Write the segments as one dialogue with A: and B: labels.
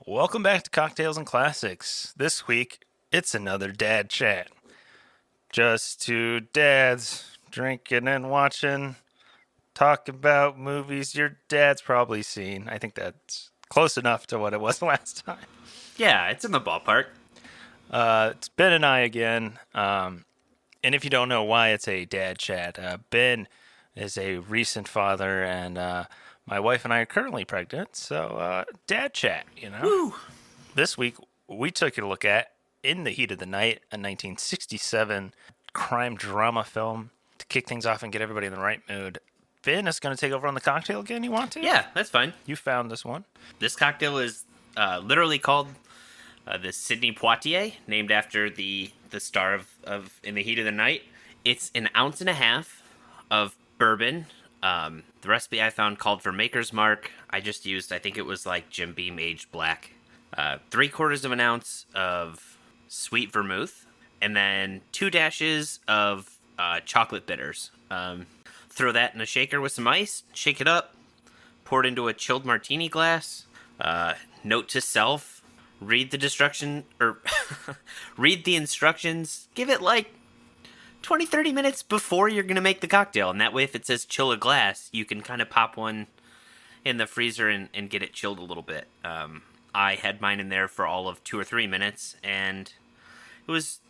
A: Welcome back to Cocktails and Classics. This week, it's another dad chat. Just two dads drinking and watching, talking about movies your dad's probably seen. I think that's close enough to what it was last time.
B: Yeah, it's in the ballpark.
A: It's Ben and I again. And if you don't know why it's a dad chat, Ben is a recent father, and my wife and I are currently pregnant. So, dad chat, you know?
B: Woo!
A: This week, we took a look at In the Heat of the Night, a 1967 crime drama film. To kick things off and get everybody in the right mood, Ben is going to take over on the cocktail again. You want to?
B: Yeah, that's fine.
A: You found this one.
B: This cocktail is literally called the Sidney Poitier, named after the star of In the Heat of the Night. It's an ounce and a half of bourbon. The recipe I found called for Maker's Mark. I just used, I think it was like Jim Beam aged black. 3/4 of an ounce of sweet vermouth, and then 2 dashes of chocolate bitters. Throw that in a shaker with some ice, shake it up, pour it into a chilled martini glass. Note to self: read the destruction or read the instructions. Give it like 20-30 minutes before you're gonna make the cocktail, and that way, if it says chill a glass, you can kind of pop one in the freezer and get it chilled a little bit. I had mine in there for all of 2 or 3 minutes, and it was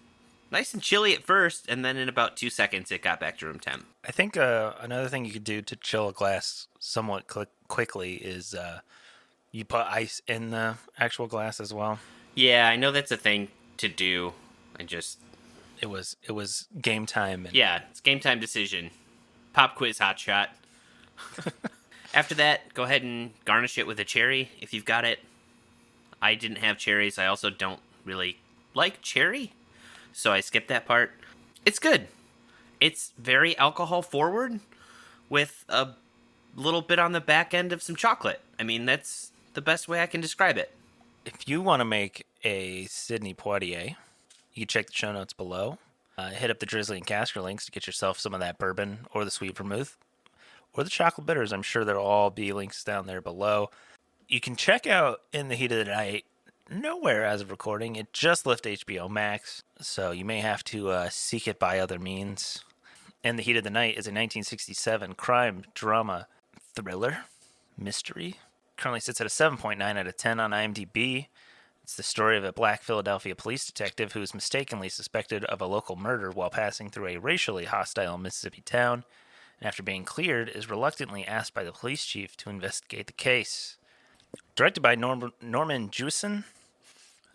B: nice and chilly at first, and then in about 2 seconds, it got back to room temp.
A: I think another thing you could do to chill a glass somewhat quickly is you put ice in the actual glass as well.
B: Yeah, I know that's a thing to do. I just
A: It was game time. And
B: yeah, it's game time decision. Pop quiz hot shot. After that, go ahead and garnish it with a cherry if you've got it. I didn't have cherries. I also don't really like cherry, so I skipped that part. It's good. It's very alcohol forward with a little bit on the back end of some chocolate. I mean, that's the best way I can describe it.
A: If you want to make a Sidney Poitier, you can check the show notes below. Hit up the Drizzly and Casker links to get yourself some of that bourbon or the sweet vermouth or the chocolate bitters. I'm sure there'll all be links down there below. You can check out In the Heat of the Night nowhere as of recording. It just left HBO Max, so you may have to seek it by other means. In the Heat of the Night is a 1967 crime drama thriller mystery. Currently sits at a 7.9 out of 10 on IMDb. It's the story of a black Philadelphia police detective who is mistakenly suspected of a local murder while passing through a racially hostile Mississippi town, and after being cleared, is reluctantly asked by the police chief to investigate the case. Directed by Norman Jewison,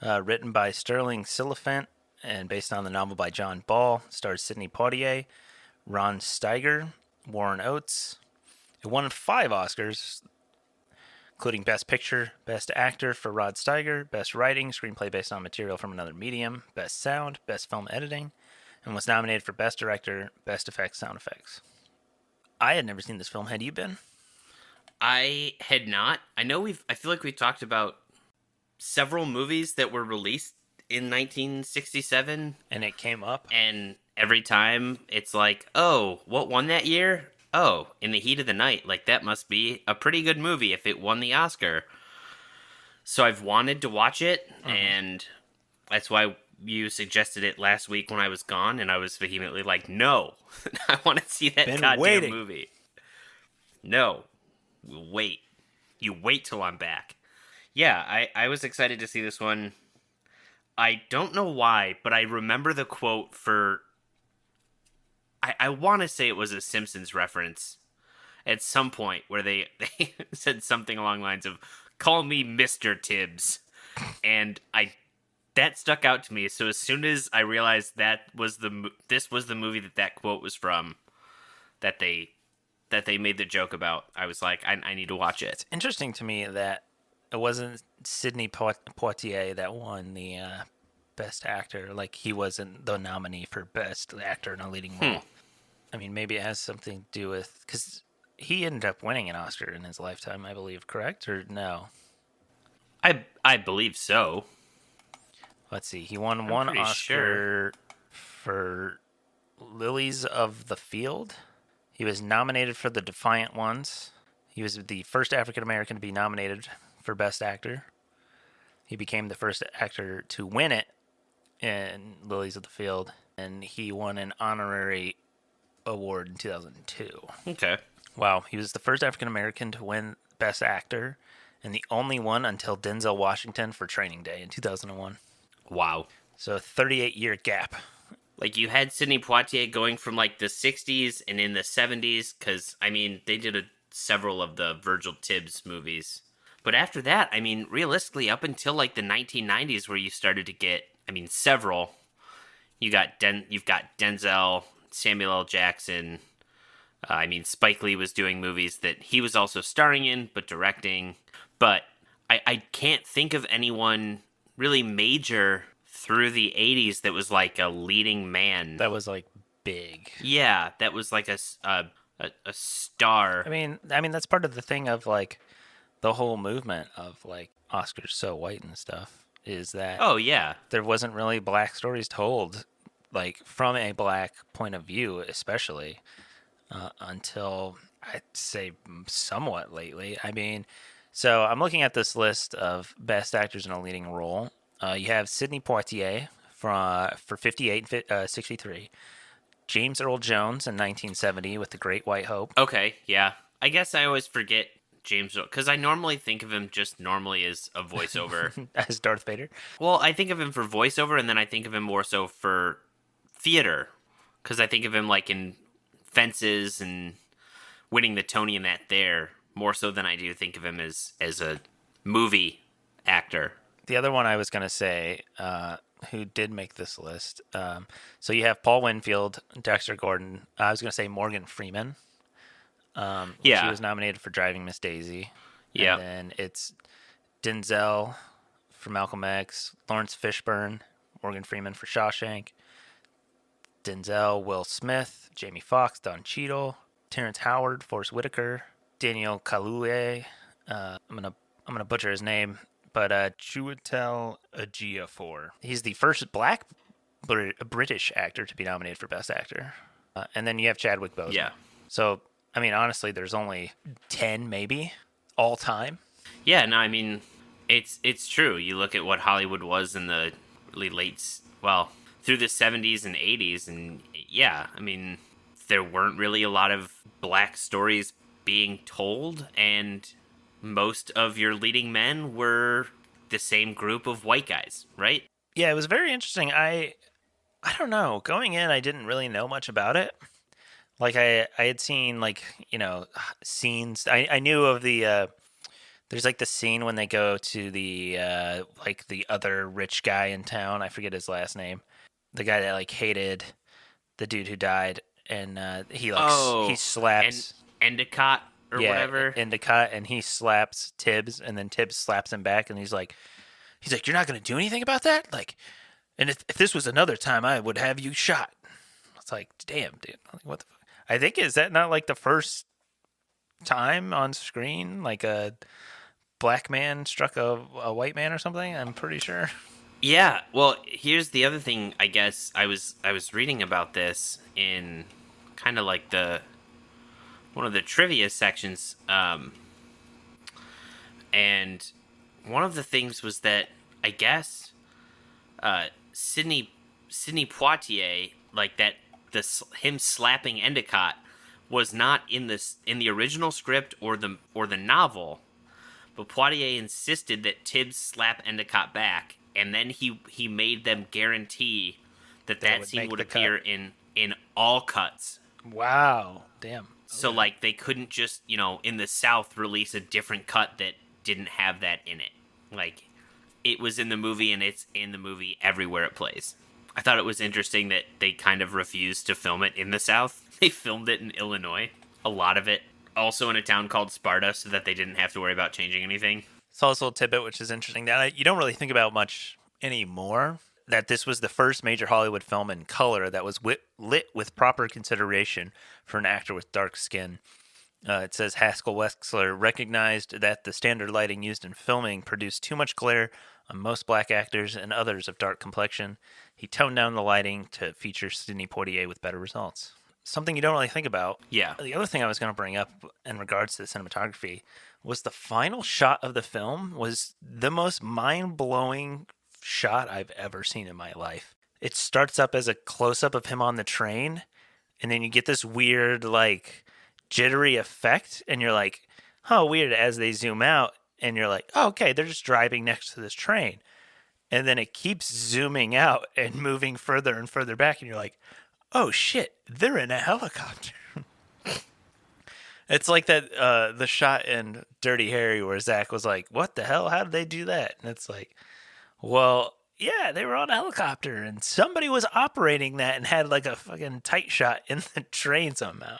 A: written by Sterling Silliphant, and based on the novel by John Ball, stars Sidney Poitier, Ron Steiger, Warren Oates. It won 5 Oscars, including Best Picture, Best Actor for Rod Steiger, Best Writing, Screenplay based on material from another medium, Best Sound, Best Film Editing, and was nominated for Best Director, Best Effects, Sound Effects. I had never seen this film. Had you been?
B: I had not. I feel like we've talked about several movies that were released in 1967,
A: And it came up.
B: and every time it's like, oh, what won that year? Oh, In the Heat of the Night. Like, that must be a pretty good movie if it won the Oscar. So I've wanted to watch it, and that's why you suggested it last week when I was gone, and I was vehemently like, no, I want to see that
A: Been
B: goddamn
A: waiting.
B: movie. No, wait. You wait till I'm back. Yeah, I was excited to see this one. I don't know why, but I remember the quote for... I want to say it was a Simpsons reference at some point where they said something along the lines of, call me Mr. Tibbs. And that stuck out to me. So as soon as I realized this was the movie that quote was from, that they made the joke about, I was like, I need to watch it.
A: It's interesting to me that it wasn't Sidney Poitier that won the Best Actor. Like, he wasn't the nominee for Best Actor in a Leading Role. I mean, maybe it has something to do with... Because he ended up winning an Oscar in his lifetime, I believe, correct? Or no?
B: I believe so.
A: Let's see. He won
B: I'm
A: one
B: pretty
A: Oscar for Lilies of the Field. He was nominated for The Defiant Ones. He was the first African American to be nominated for Best Actor. He became the first actor to win it in Lilies of the Field, and he won an honorary award in 2002.
B: Okay.
A: Wow, he was the first African American to win Best Actor, and the only one until Denzel Washington for Training Day in 2001.
B: Wow.
A: So a 38-year gap.
B: Like, you had Sidney Poitier going from, like, the 60s and in the 70s, because, I mean, they did several of the Virgil Tibbs movies. But after that, I mean, realistically, up until, like, the 1990s, where you started to get, I mean, several. You've got Denzel, Samuel L. Jackson. I mean, Spike Lee was doing movies that he was also starring in, but directing. But I can't think of anyone really major through the 80s that was like a leading man.
A: That was like big.
B: Yeah, that was like a star.
A: I mean that's part of the thing of like the whole movement of like Oscars so white and stuff is that
B: Oh, yeah.
A: there wasn't really black stories told like from a black point of view, especially until I'd say somewhat lately. I mean, so I'm looking at this list of best actors in a leading role. You have Sidney Poitier for 58 and 63. James Earl Jones in 1970 with The Great White Hope.
B: Okay, yeah. I guess I always forget James, because I normally think of him just normally as a voiceover.
A: As Darth Vader.
B: Well, I think of him for voiceover, and then I think of him more so for theater, because I think of him like in Fences and winning the Tony and that there, more so than I do think of him as a movie actor.
A: The other one I was going to say, who did make this list, so you have Paul Winfield, Dexter Gordon. I was going to say Morgan Freeman.
B: Yeah.
A: She was nominated for Driving Miss Daisy.
B: Yeah.
A: And then it's Denzel for Malcolm X, Lawrence Fishburne, Morgan Freeman for Shawshank, Denzel, Will Smith, Jamie Foxx, Don Cheadle, Terrence Howard, Forrest Whitaker, Daniel Kaluuya. I'm gonna butcher his name, but Chiwetel Ejiofor. He's the first black British actor to be nominated for Best Actor. And then you have Chadwick Boseman.
B: Yeah.
A: So I mean, honestly, there's only 10 maybe all time.
B: Yeah, no, I mean, it's true. You look at what Hollywood was in the really through the 70s and 80s, and yeah, I mean, there weren't really a lot of black stories being told, and most of your leading men were the same group of white guys, right?
A: Yeah, it was very interesting. I don't know. Going in, I didn't really know much about it. Like I had seen like, scenes. I knew of the there's like the scene when they go to the like the other rich guy in town. I forget his last name. The guy that like hated the dude who died, and he like he slaps
B: Endicott or whatever.
A: Endicott, and he slaps Tibbs, and then Tibbs slaps him back, and he's like, "You're not gonna do anything about that? Like, and if this was another time, I would have you shot." It's like, damn, dude, like, what the fuck? I think, is that not like the first time on screen like a black man struck a white man or something? I'm pretty sure.
B: Yeah, well, here's the other thing. I guess I was reading about this in kind of like one of the trivia sections, and one of the things was that I guess Sidney Poitier, like that. Him slapping Endicott was not in the original script or the novel, but Poitier insisted that Tibbs slap Endicott back, and then he made them guarantee that scene would appear in all cuts.
A: Wow, damn.
B: So like they couldn't just in the South release a different cut that didn't have that in it. Like it was in the movie, and it's in the movie everywhere it plays. I thought it was interesting that they kind of refused to film it in the South. They filmed it in Illinois. A lot of it also in a town called Sparta, so that they didn't have to worry about changing anything.
A: It's also a little tidbit, which is interesting, that you don't really think about much anymore, that this was the first major Hollywood film in color that was lit with proper consideration for an actor with dark skin. It says Haskell Wexler recognized that the standard lighting used in filming produced too much glare on most black actors and others of dark complexion. He toned down the lighting to feature Sidney Poitier with better results. something you don't really think about.
B: Yeah.
A: The other thing I was going to bring up in regards to the cinematography was the final shot of the film was the most mind-blowing shot I've ever seen in my life. It starts up as a close-up of him on the train, and then you get this weird, like, jittery effect, and you're like, oh, weird, as they zoom out, and you're like, oh, okay, they're just driving next to this train. And then it keeps zooming out and moving further and further back, and you're like, oh shit, they're in a helicopter. It's like that the shot in Dirty Harry where Zach was like, what the hell? How did they do that? And it's like, well, yeah, they were on a helicopter and somebody was operating that and had like a fucking tight shot in the train somehow.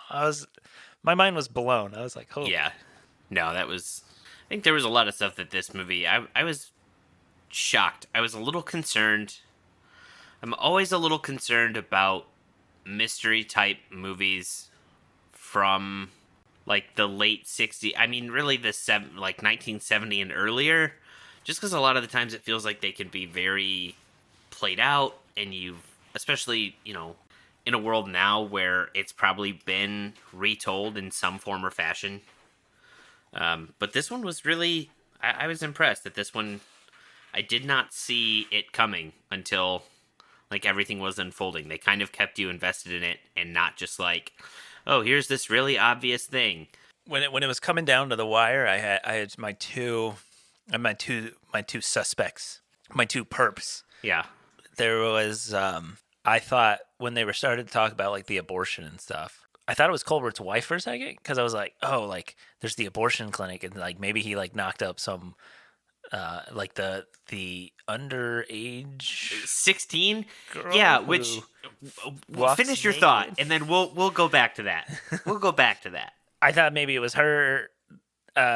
A: My mind was blown. I was like, holy.
B: Yeah. No, that was. I think there was a lot of stuff that this movie. I was shocked. I was a little concerned. I'm always a little concerned about mystery type movies from like the late 60s. I mean, really like 1970 and earlier. Just because a lot of the times it feels like they can be very played out, and especially, in a world now where it's probably been retold in some form or fashion. But this one was really, I was impressed that this one, I did not see it coming until like everything was unfolding. They kind of kept you invested in it and not just like, oh, here's this really obvious thing.
A: When it was coming down to the wire, I had my two suspects, my two perps.
B: Yeah.
A: There was I thought when they were started to talk about like the abortion and stuff, I thought it was Colbert's wife for a second because I was like, oh, like there's the abortion clinic and like maybe he like knocked up some like the underage
B: 16.
A: girl.
B: Yeah, which finish your
A: naked.
B: thought and then we'll go back to that. We'll go back to that.
A: I thought maybe it was her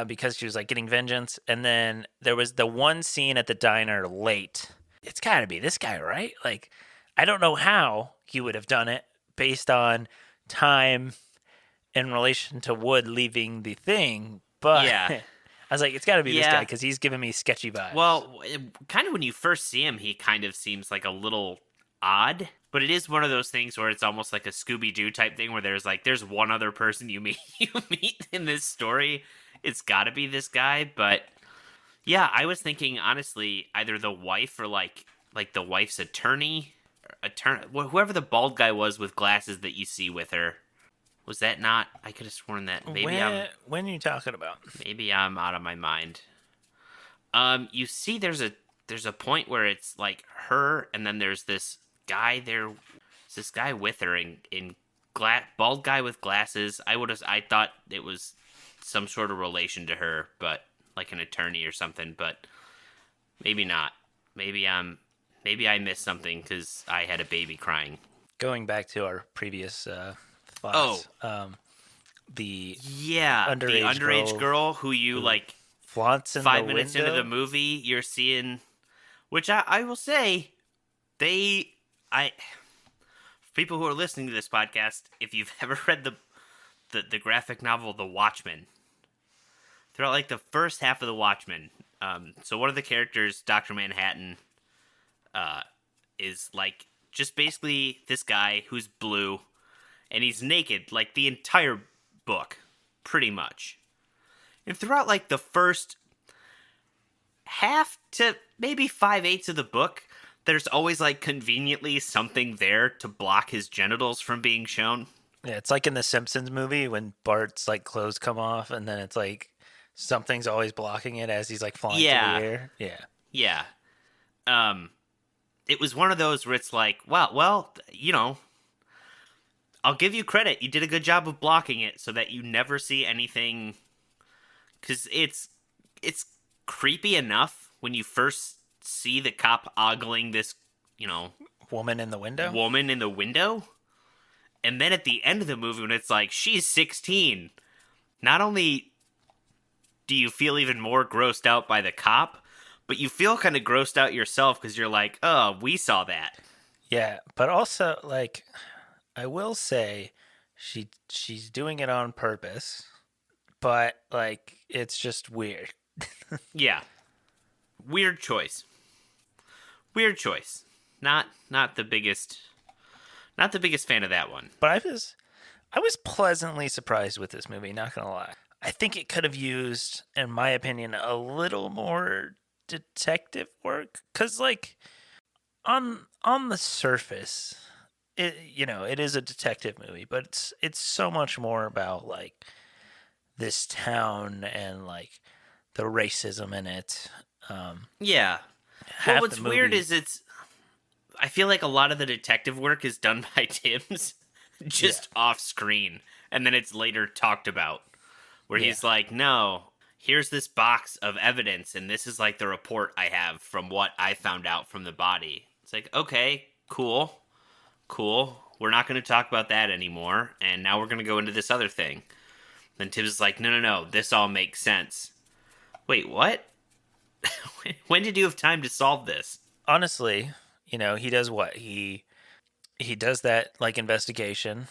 A: because she was like getting vengeance, and then there was the one scene at the diner late. It's got to be this guy, right? Like, I don't know how he would have done it based on time in relation to Wood leaving the thing, but
B: Yeah.
A: I was like, it's got to be this
B: Yeah.
A: guy because he's giving me sketchy vibes.
B: Well, kind of when you first see him, he kind of seems like a little odd, but it is one of those things where it's almost like a Scooby-Doo type thing where there's one other person you meet in this story. It's got to be this guy, but yeah, I was thinking honestly either the wife or like the wife's attorney, whoever the bald guy was with glasses that you see with her. Was that not? I could have sworn that maybe
A: when are you talking about?
B: Maybe I'm out of my mind. You see, there's a point where it's like her, and then there's this guy there. It's this guy with her in bald guy with glasses. I thought it was some sort of relation to her, but like an attorney or something. But maybe not. Maybe I missed something because I had a baby crying.
A: Going back to our previous thoughts. The
B: underage girl who you like
A: flaunts in
B: 5
A: the
B: minutes
A: window.
B: into the movie, you're seeing, which I will say, people who are listening to this podcast, if you've ever read the graphic novel The Watchmen, throughout like the first half of The Watchmen, so one of the characters, Dr. Manhattan, is like just basically this guy who's blue, and he's naked like the entire book, pretty much. And throughout like the first half to maybe 5/8 of the book, there's always like conveniently something there to block his genitals from being shown.
A: Yeah, it's like in the Simpsons movie when Bart's like clothes come off, and then it's like something's always blocking it as he's like flying through the air.
B: Yeah. It was one of those where it's like, wow, well, I'll give you credit. You did a good job of blocking it so that you never see anything. Because it's creepy enough when you first see the cop ogling this,
A: Woman in the window.
B: And then at the end of the movie when it's like, she's 16. Not only do you feel even more grossed out by the cop, but you feel kind of grossed out yourself because you're like, oh, we saw that.
A: Yeah, but also, like, I will say she's doing it on purpose, but, like, it's just weird.
B: Yeah. Weird choice. Not the biggest fan of that one.
A: But I was pleasantly surprised with this movie, not gonna lie. I think it could have used, in my opinion, a little more detective work. Cause like on the surface, it is a detective movie, but it's so much more about like this town and like the racism in it. Um,
B: Yeah. Well,
A: half the
B: what's weird
A: movie,
B: is I feel like a lot of the detective work is done by Tim's
A: yeah,
B: just off screen, and then it's later talked about, where
A: yeah,
B: he's like, no, here's this box of evidence, and this is like the report I have from what I found out from the body. It's like, okay, cool, cool. We're not going to talk about that anymore, and now we're going to go into this other thing. Then Tibbs is like, no, no, no, this all makes sense. Wait, what? When did you have time to solve this?
A: honestly, he does what he does that like investigation.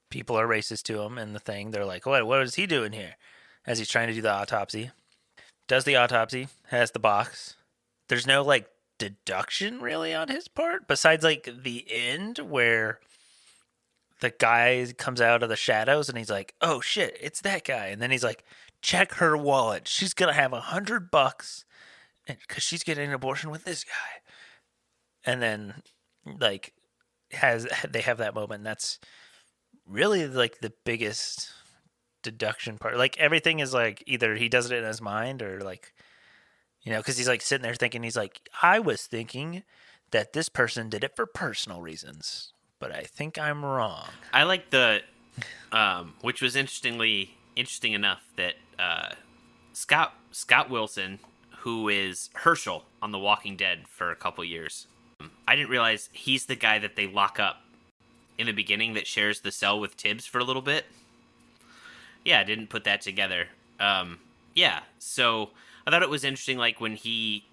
A: People are racist to him, and the thing they're like, what is he doing here? As he's trying to do the autopsy, does the autopsy, has the box. There's no like deduction really on his part, besides like the end where the guy comes out of the shadows and he's like, "Oh shit, it's that guy," and then he's like, "Check her wallet. She's gonna have $100 because she's getting an abortion with this guy." And then like has they have that moment. And that's really like the biggest deduction part. Like everything is like either he does it in his mind or like because he's like sitting there thinking he's like, I was thinking that this person did it for personal reasons, but I think I'm wrong.
B: I like which was interesting enough that Scott Wilson, who is Herschel on The Walking Dead for a couple years, I didn't realize he's the guy that they lock up in the beginning that shares the cell with Tibbs for a little bit. Yeah, I didn't put that together. Yeah, so I thought it was interesting, like when he,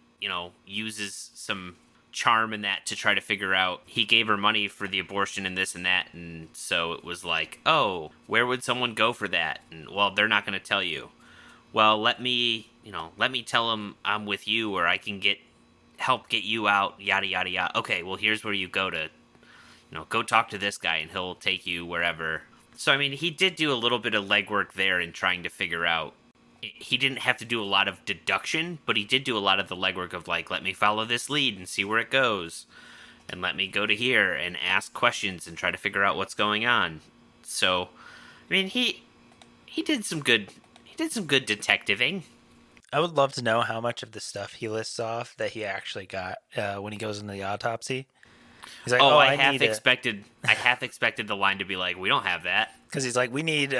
B: uses some charm in that to try to figure out he gave her money for the abortion and this and that, and so it was like, oh, where would someone go for that? And well, they're not going to tell you. Well, let me tell them I'm with you, or I can help get you out, yada yada yada. Okay, well here's where you go to, go talk to this guy and he'll take you wherever. So I mean, he did do a little bit of legwork there in trying to figure out. He didn't have to do a lot of deduction, but he did do a lot of the legwork of like, let me follow this lead and see where it goes, and let me go to here and ask questions and try to figure out what's going on. So, I mean, he did some good detectiving.
A: I would love to know how much of the stuff he lists off that he actually got when he goes into the autopsy. He's like,
B: Oh,
A: "Oh, I need it,"
B: I half expected the line to be like, we don't have that.
A: because he's like, "We need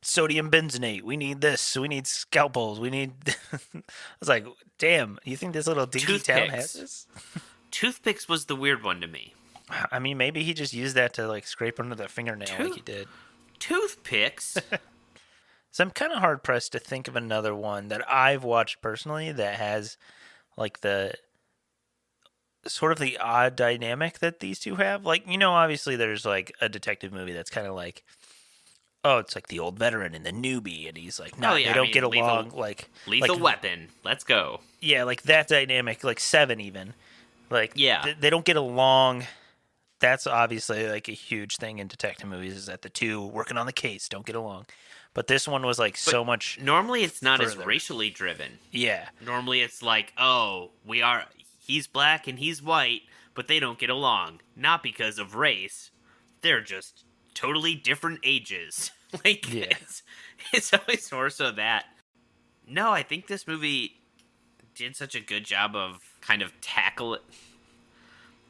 A: sodium benzenate. We need this. We need scalpels. We need." I was like, "Damn, you think this little dinky town has
B: Toothpicks.
A: this?"
B: Toothpicks was the weird one to me.
A: I mean, maybe he just used that to like scrape under the fingernail like he did.
B: Toothpicks?
A: So I'm kind of hard pressed to think of another one that I've watched personally that has like the sort of the odd dynamic that these two have. Like, obviously there's like a detective movie that's kind of like, oh, it's like the old veteran and the newbie, and he's like, no,
B: Oh yeah,
A: they
B: I
A: don't
B: mean,
A: get along. Like,
B: Lethal Weapon. Let's go.
A: yeah, like that dynamic, like Seven even, like
B: Yeah.
A: they don't get along. That's obviously like a huge thing in detective movies is that the two working on the case don't get along. But this one was like
B: But
A: so much
B: normally it's not as
A: further.
B: racially driven.
A: Yeah,
B: Normally it's like, oh, he's black and he's white, but they don't get along. Not because of race. They're just totally different ages. Like,
A: yeah.
B: it's always more so that. No, I think this movie did such a good job of kind of tackle it.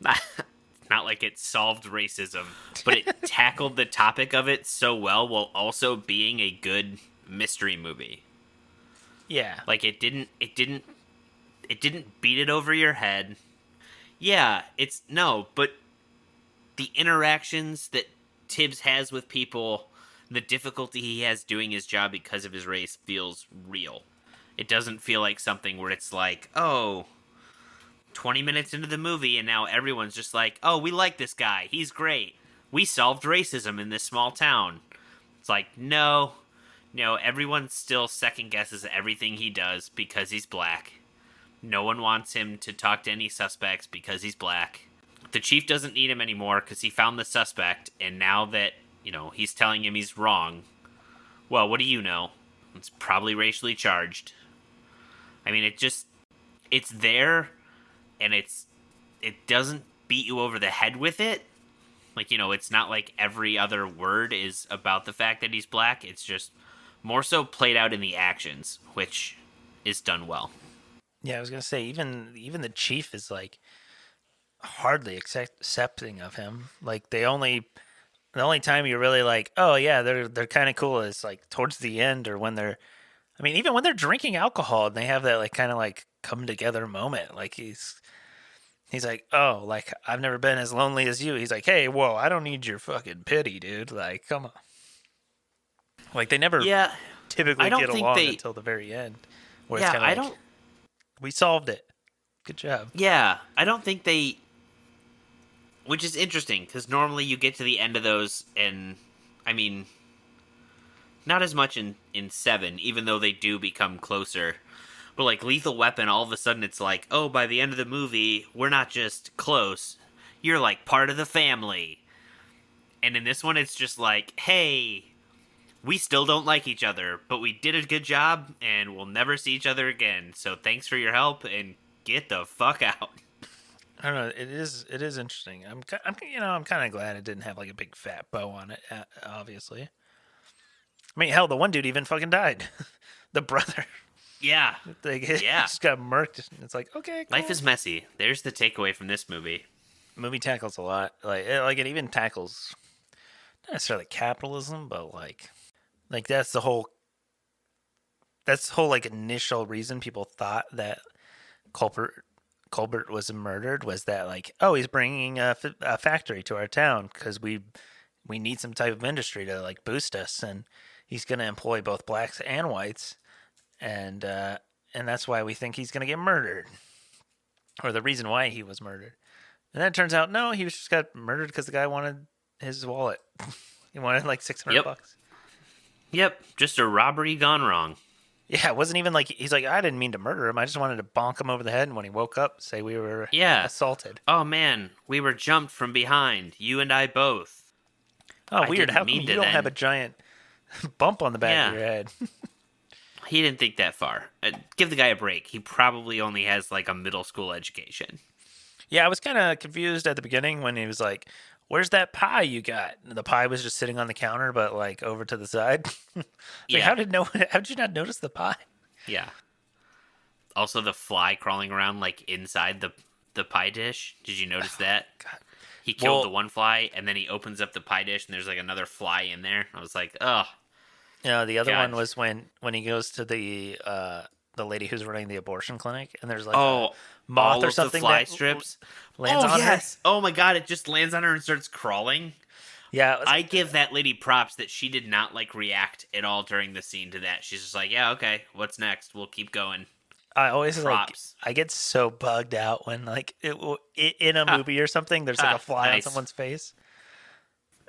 B: Not like it solved racism, but it tackled the topic of it so well while also being a good mystery movie.
A: Yeah.
B: Like it didn't beat it over your head. Yeah, but the interactions that Tibbs has with people, the difficulty he has doing his job because of his race feels real. It doesn't feel like something where it's like, oh, 20 minutes into the movie and now everyone's just like, oh, we like this guy. He's great. We solved racism in this small town. It's like, no, everyone still second guesses everything he does because he's black. No one wants him to talk to any suspects because he's black. The chief doesn't need him anymore because he found the suspect, and now that he's telling him he's wrong. Well, what do you know? It's probably racially charged. I mean, it's there, and it doesn't beat you over the head with it. Like, it's not like every other word is about the fact that he's black. It's just more so played out in the actions, which is done well.
A: Yeah, I was gonna say even the chief is like hardly accepting of him. Like the only time you're really like, oh yeah, they're kind of cool is like towards the end or when they're. I mean, even when they're drinking alcohol and they have that like kind of like come together moment. Like he's like, oh, like I've never been as lonely as you. He's like, hey, whoa, I don't need your fucking pity, dude. Like, come on. Like they never
B: Yeah, I
A: typically
B: don't
A: get
B: think
A: along
B: they.
A: until the very end, where it's
B: Yeah,
A: kind of
B: I
A: like
B: don't.
A: we solved it. Good job.
B: Yeah, I don't think they. Which is interesting because normally you get to the end of those, and I mean, not as much in seven, even though they do become closer. But like Lethal Weapon, all of a sudden it's like, oh, by the end of the movie, we're not just close, you're like part of the family. And in this one, it's just like, hey, we still don't like each other, but we did a good job, and we'll never see each other again. So thanks for your help, and get the fuck out.
A: I don't know. It is interesting. I'm kind of glad it didn't have like a big fat bow on it. Obviously, I mean, hell, the one dude even fucking died. The brother,
B: Yeah,
A: they
B: yeah.
A: just got murked. It's like, okay,
B: Life
A: cool.
B: is messy. There's the takeaway from this movie.
A: Movie tackles a lot. Like it even tackles not necessarily capitalism, but like that's the whole like initial reason people thought that Colbert Colbert was murdered was that like, oh, he's bringing a factory to our town because we need some type of industry to like boost us, and he's going to employ both blacks and whites, and uh, and that's why we think he's going to get murdered, or the reason why he was murdered. And then it turns out no, he was just got murdered because the guy wanted his wallet. He wanted like 600
B: Yep.
A: bucks.
B: Yep. Just a robbery gone wrong.
A: Yeah, it wasn't even like he's like I didn't mean to murder him. I just wanted to bonk him over the head, and when he woke up, say we were
B: Yeah.
A: assaulted.
B: Oh man, we were jumped from behind. You and I both.
A: Oh,
B: I
A: weird.
B: didn't
A: How come
B: mean
A: you
B: to
A: don't have a
B: then.
A: giant bump on the back
B: Yeah.
A: of your head?
B: He didn't think that far. Give the guy a break. He probably only has like a middle school education.
A: Yeah, I was kind of confused at the beginning when he was like, "Where's that pie you got?" And the pie was just sitting on the counter, but like over to the side. It's like,
B: Yeah.
A: how did you not notice the pie?
B: Yeah. Also, the fly crawling around like inside the pie dish. Did you notice that?
A: God.
B: He killed the
A: Well,
B: one fly, and then he opens up the pie dish, and there's like another fly in there. I was like, oh
A: the other one
B: god.
A: was when he goes to the lady who's running the abortion clinic, and there's like a
B: Oh,
A: moth
B: all
A: or
B: of the
A: something
B: fly
A: that
B: strips.
A: lands
B: Oh
A: on her.
B: yes. Oh my god, it just lands on her and starts crawling.
A: Yeah, it was
B: I
A: like,
B: give that lady props that she did not like react at all during the scene to that. She's just like, yeah, okay, what's next? We'll keep going.
A: I always like
B: Props.
A: I get so bugged out when like in a
B: Ha,
A: movie or something, there's like a
B: ha,
A: fly on
B: nice.
A: someone's face.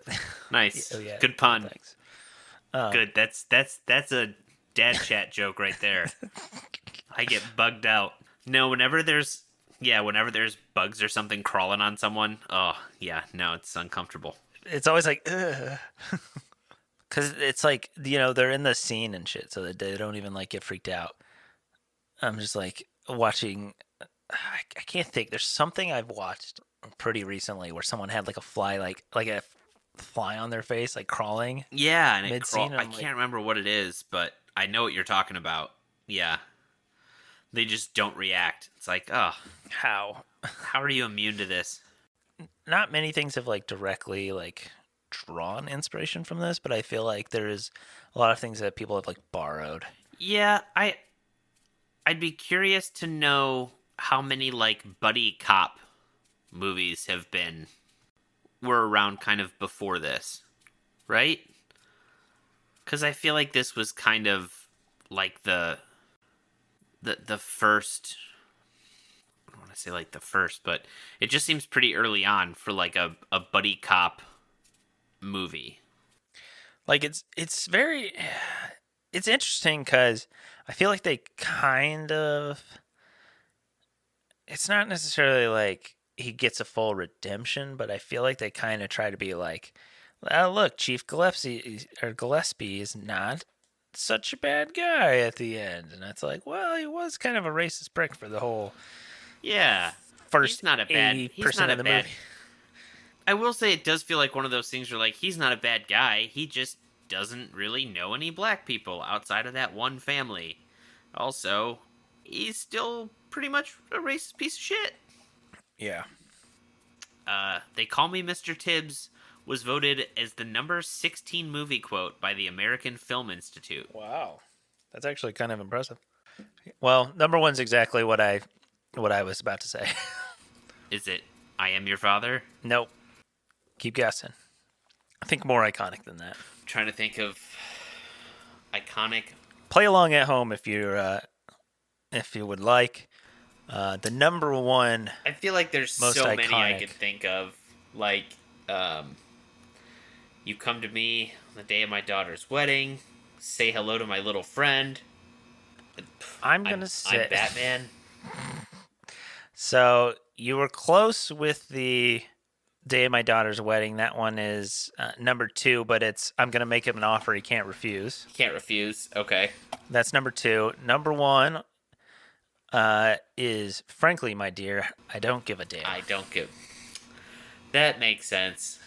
A: Yeah, oh
B: Nice.
A: yeah,
B: Good
A: yeah,
B: pun.
A: thanks. Um,
B: Good. That's a dad chat joke right there. I get bugged out. No, whenever there's bugs or something crawling on someone, oh yeah, no, it's uncomfortable.
A: it's always like, ugh. Because it's like they're in the scene and shit, so that they don't even like get freaked out. I'm just like watching. I can't think. There's something I've watched pretty recently where someone had like a fly, like a fly on their face, like crawling
B: Yeah, and it
A: mid
B: crawl.
A: scene.
B: I
A: I'm like,
B: can't remember what it is, but I know what you're talking about. Yeah, they just don't react. It's like, oh,
A: how?
B: how are you immune to this?
A: Not many things have like directly like drawn inspiration from this, but I feel like there is a lot of things that people have like borrowed.
B: Yeah, I'd be curious to know how many like buddy cop movies were around kind of before this, right? Because I feel like this was kind of like the first. I don't want to say like the first, but it just seems pretty early on for like a buddy cop movie.
A: Like it's very it's interesting because I feel like they kind of it's not necessarily like he gets a full redemption, but I feel like they kind of try to be like Look, Chief Gillespie is not such a bad guy at the end. And it's like, well, he was kind of a racist prick for the whole
B: Yeah,
A: first
B: he's
A: 80%
B: not a
A: of the
B: bad.
A: movie.
B: I will say it does feel like one of those things where like he's not a bad guy. He just doesn't really know any black people outside of that one family. Also, he's still pretty much a racist piece of shit.
A: Yeah.
B: They Call Me Mr. Tibbs was voted as the number 16 movie quote by the American Film Institute.
A: Wow. That's actually kind of impressive. Well, number one's exactly what I was about to say.
B: Is it I Am Your Father?
A: Nope. Keep guessing. I think more iconic than that.
B: I'm trying to think of iconic.
A: Play along at home if you would like. The number one
B: I feel like there's
A: most
B: so
A: iconic.
B: many I could think of. Like, You Come to Me on the Day of My Daughter's Wedding. Say Hello to My Little Friend.
A: I'm gonna say
B: I'm Batman.
A: So you were close with the Day of My Daughter's Wedding. That one is number 2, but it's I'm gonna make him an offer he can't refuse.
B: Can't refuse. Okay.
A: That's number 2. Number 1 is Frankly, My Dear, I Don't Give a Damn.
B: I don't give. That makes sense.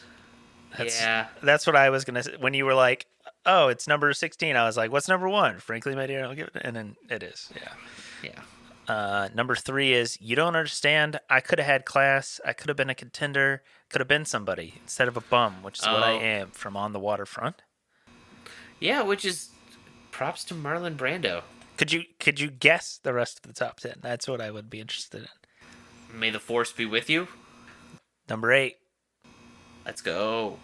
B: Yeah.
A: That's what I was gonna say when you were like, "Oh, it's number 16." I was like, "What's number 1?" Frankly, My Dear, I Don't Give it. And then it is. Yeah. Number 3 is You Don't Understand. I could have had class. I could have been a contender. Could have been somebody instead of a bum, which is what I am from On the Waterfront.
B: Yeah, which is props to Marlon Brando.
A: Could you guess the rest of the top 10? That's what I would be interested in.
B: May the Force be with you.
A: Number 8.
B: Let's go.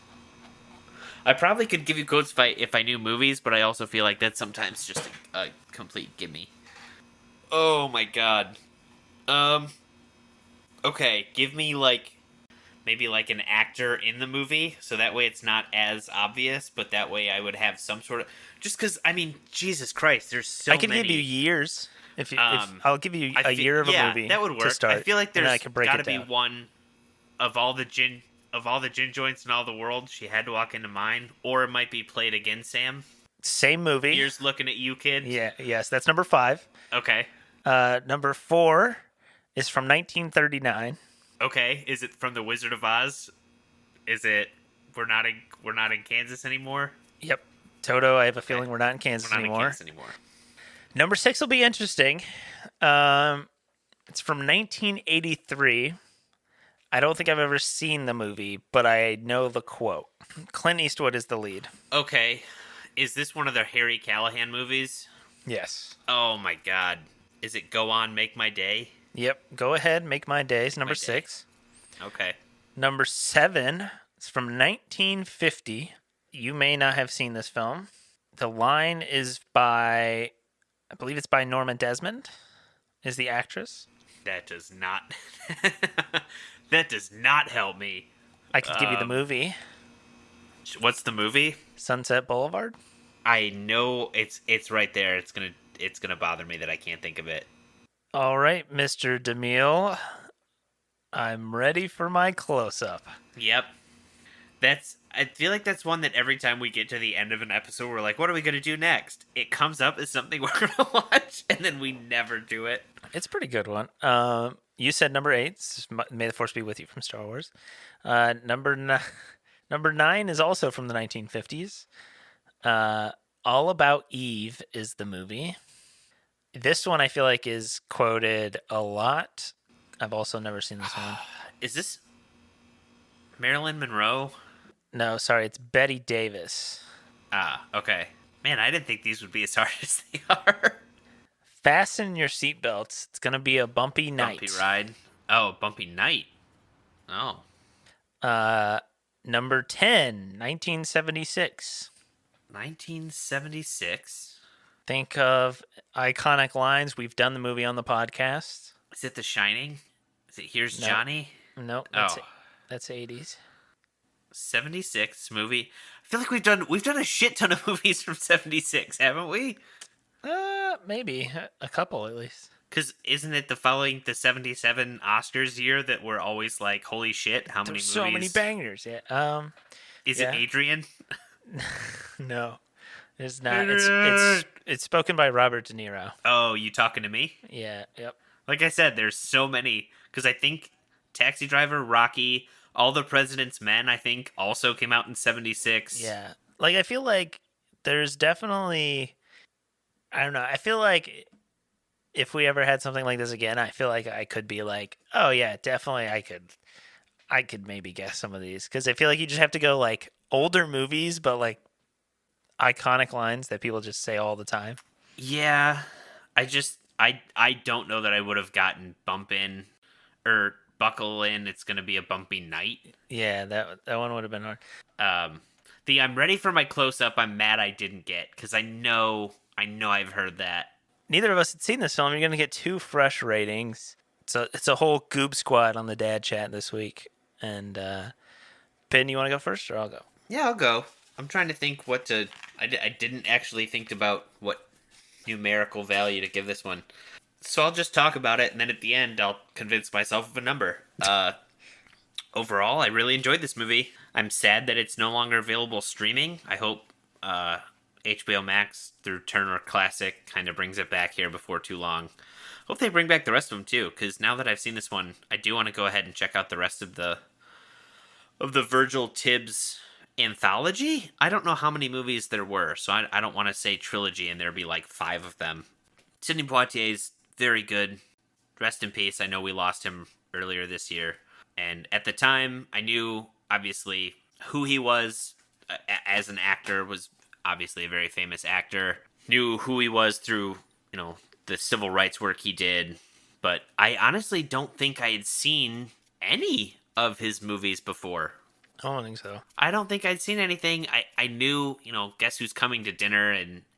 B: I probably could give you quotes if I knew movies, but I also feel like that's sometimes just a complete gimme. Oh my god. Okay, give me maybe like an actor in the movie, so that way it's not as obvious, but that way I would have some sort of just because I mean, Jesus Christ, there's so many.
A: I could give you years if I'll give you a year of a movie.
B: That would work.
A: To start,
B: I feel like there's got to be
A: down.
B: one of all the gin joints in all the world. She had to walk into mine, or it might be Play It Again, Sam.
A: Same movie.
B: Here's looking at you, kid.
A: Yeah. Yes, that's number 5.
B: Okay.
A: Number 4 is from 1939.
B: Okay, is it from The Wizard of Oz? Is it we're not in Kansas anymore?
A: Yep. Toto, I have a feeling we're not in Kansas
B: We're not
A: anymore.
B: in Kansas anymore.
A: Number 6 will be interesting. It's from 1983. I don't think I've ever seen the movie, but I know the quote. Clint Eastwood is the lead.
B: Okay. Is this one of the Harry Callahan movies?
A: Yes.
B: Oh my god. Is it Go On, Make My Day?
A: Yep. Go ahead, Make My Days. Number 6.
B: Okay.
A: Number 7 is from 1950. You may not have seen this film. The line is I believe it's by Norma Desmond, is the actress.
B: That does not that does not help me.
A: I could give you the movie.
B: What's the movie?
A: Sunset Boulevard.
B: I know it's right there. It's gonna bother me that I can't think of it.
A: All right, Mr. DeMille. I'm ready for my close-up.
B: Yep. I feel like that's one that every time we get to the end of an episode, we're like, what are we going to do next? It comes up as something we're going to watch, and then we never do it.
A: It's a pretty good one. You said number 8, May the Force be with you from Star Wars. Number 9 is also from the 1950s. All About Eve is the movie. This one I feel like is quoted a lot. I've also never seen this one.
B: Is this Marilyn Monroe?
A: No, sorry, it's Betty Davis.
B: Ah, okay. Man, I didn't think these would be as hard as they are.
A: Fasten your seatbelts. It's going to be a bumpy night.
B: Bumpy ride. Oh, bumpy night. Oh.
A: Number 10, 1976.
B: 1976.
A: Think of iconic lines. We've done the movie on the podcast.
B: Is it The Shining? Is it Here's Johnny?
A: Nope, that's 80s.
B: 76 movie. I feel like we've done a shit ton of movies from 76, haven't we?
A: Maybe a couple at least.
B: Because isn't it the following the 77 Oscars year that we're always like, holy shit, how many movies?
A: So many bangers, yeah.
B: Is it
A: Yeah.
B: Adrian?
A: No, it's not. It's
B: Adrian!
A: it's it's spoken by Robert De Niro.
B: Oh, you talking to me?
A: Yeah. Yep.
B: Like I said, there's so many because I think Taxi Driver, Rocky, All the President's Men, I think also came out in '76.
A: Yeah. Like I feel like there's definitely. I don't know. I feel like if we ever had something like this again, I feel like I could be like, oh yeah, definitely I could maybe guess some of these because I feel like you just have to go like older movies, but like iconic lines that people just say all the time.
B: Yeah, I don't know that I would have gotten Bump In or Buckle In. It's gonna be a bumpy night.
A: Yeah, that one would have been hard.
B: Um, the I'm ready for my close up. I'm mad I didn't get because I know I've heard that.
A: Neither of us had seen this film. You're gonna get two fresh ratings. It's a whole goob squad on the dad chat this week. And Ben, you want to go first, or I'll go?
B: Yeah, I'll go. I'm trying to think what to. I didn't actually think about what numerical value to give this one. So I'll just talk about it, and then at the end, I'll convince myself of a number. Overall, I really enjoyed this movie. I'm sad that it's no longer available streaming. I hope HBO Max through Turner Classic kind of brings it back here before too long. Hope they bring back the rest of them too, because now that I've seen this one, I do want to go ahead and check out the rest of the Virgil Tibbs anthology. I don't know how many movies there were, so I don't want to say trilogy and there'd be like 5 of them. Sidney Poitier's very good. Rest in peace. I know we lost him earlier this year. And at the time, I knew, obviously, who he was as an actor, was obviously a very famous actor. Knew who he was through, the civil rights work he did. But I honestly don't think I had seen any of his movies before.
A: I don't think so.
B: I don't think I'd seen anything. I knew, Guess Who's Coming to Dinner,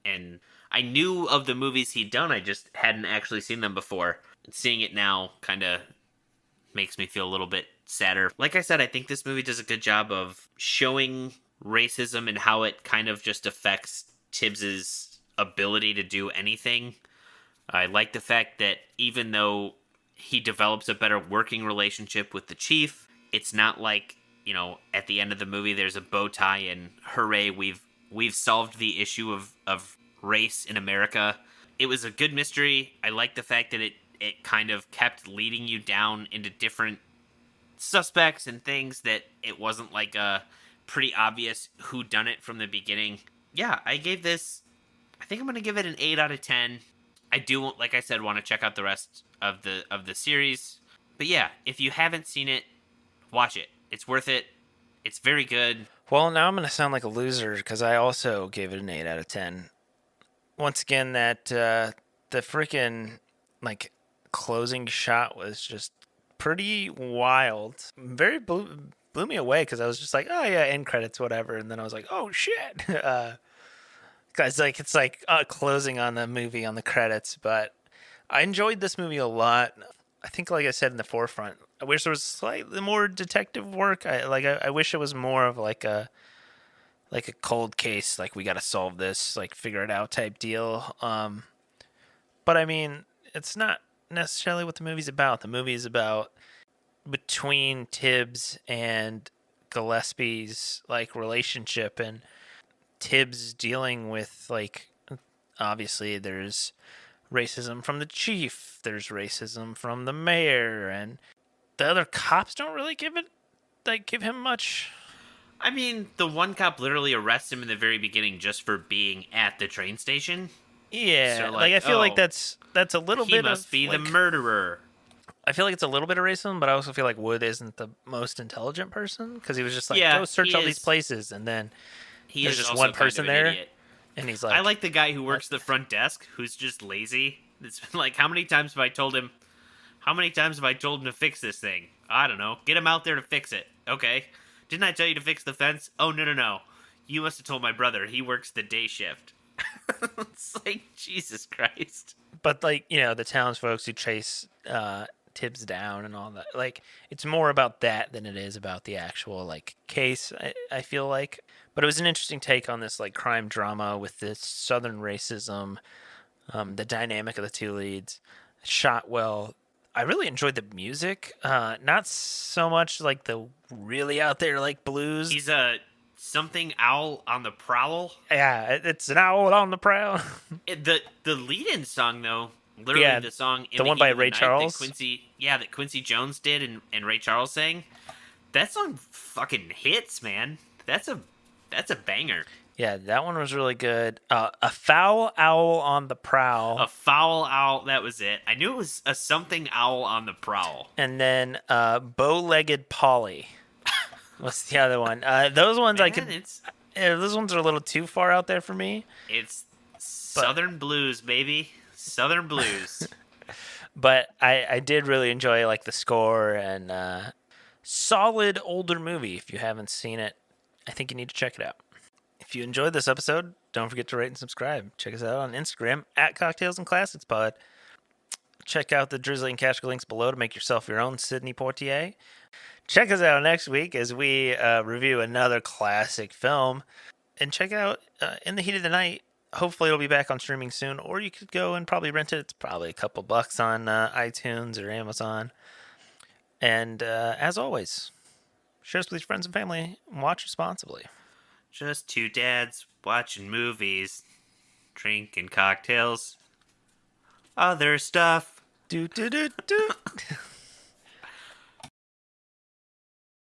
B: and I knew of the movies he'd done. I just hadn't actually seen them before. Seeing it now kind of makes me feel a little bit sadder. Like I said, I think this movie does a good job of showing racism and how it kind of just affects Tibbs's ability to do anything. I like the fact that even though he develops a better working relationship with the chief, it's not like, at the end of the movie there's a bow tie and hooray, we've solved the issue of race in America. It was a good mystery. I like the fact that it kind of kept leading you down into different suspects and things, that it wasn't like a pretty obvious who done it from the beginning. Yeah, I think I'm going to give it an 8 out of 10. I do, like I said, want to check out the rest of the series. But yeah, if you haven't seen it, watch it. It's worth it. It's very good.
A: Well, now I'm gonna sound like a loser because I also gave it an 8 out of 10. Once again, that the freaking like closing shot was just pretty wild. Very blew me away because I was just like, oh yeah, end credits, whatever, and then I was like, oh shit, because like it's like closing on the movie on the credits. But I enjoyed this movie a lot. I think, like I said in the forefront, I wish there was slightly more detective work. I wish it was more of like a cold case, like we got to solve this, like figure it out type deal. But I mean, it's not necessarily what the movie's about. The movie is about between Tibbs and Gillespie's like relationship, and Tibbs dealing with like, obviously there's racism from the chief, there's racism from the mayor, and the other cops don't really give him much.
B: I mean, the one cop literally arrests him in the very beginning just for being at the train station.
A: Yeah,
B: So
A: like I feel like
B: oh,
A: that's a little
B: he
A: bit
B: must
A: of
B: be the
A: like,
B: murderer.
A: I feel like it's a little bit of racism, but I also feel like Wood isn't the most intelligent person because he was just like,
B: Yeah,
A: go search
B: he
A: all these
B: is.
A: places, and then
B: He
A: there's
B: is
A: just
B: also
A: one
B: kind
A: person
B: of an
A: there,
B: idiot.
A: and he's
B: I
A: like,
B: like the guy who works the front desk who's just lazy. It's been like, how many times have I told him to fix this thing? I don't know. Get him out there to fix it. Okay. Didn't I tell you to fix the fence? Oh, no. You must have told my brother. He works the day shift. It's like, Jesus Christ.
A: but like the townsfolk who chase Tibbs down and all that, like it's more about that than it is about the actual like case. I feel like, but it was an interesting take on this like crime drama with this Southern racism, the dynamic of the two leads, shot well. I really enjoyed the music, not so much like the really out there like blues.
B: He's a something owl on the prowl.
A: Yeah, it's an owl on the prowl.
B: The lead-in song though, literally
A: Yeah,
B: the song "In
A: the
B: the
A: one
B: Heat
A: by
B: of the
A: Ray
B: Night"
A: Charles.
B: that Quincy Jones did and Ray Charles sang. That song fucking hits, man. That's a banger.
A: Yeah, that one was really good. A foul owl on the prowl.
B: A foul owl. That was it. I knew it was a something owl on the prowl.
A: And then bow-legged Polly. What's the other one? Those ones I
B: Man,
A: could. Those ones are a little too far out there for me.
B: it's Southern blues, baby. Southern blues.
A: But I did really enjoy like the score and solid older movie. If you haven't seen it, I think you need to check it out. If you enjoyed this episode, don't forget to rate and subscribe. Check us out on Instagram at Cocktails and Classics Pod. Check out the Drizzly and Cashco links below to make yourself your own Sidney Poitier. Check us out next week as we review another classic film. And check out In the Heat of the Night. Hopefully it'll be back on streaming soon, or you could go and probably rent it. It's probably a couple bucks on iTunes or Amazon. And as always, share this with your friends and family and watch responsibly.
B: Just two dads watching movies, drinking cocktails, other stuff.
A: Do do do do.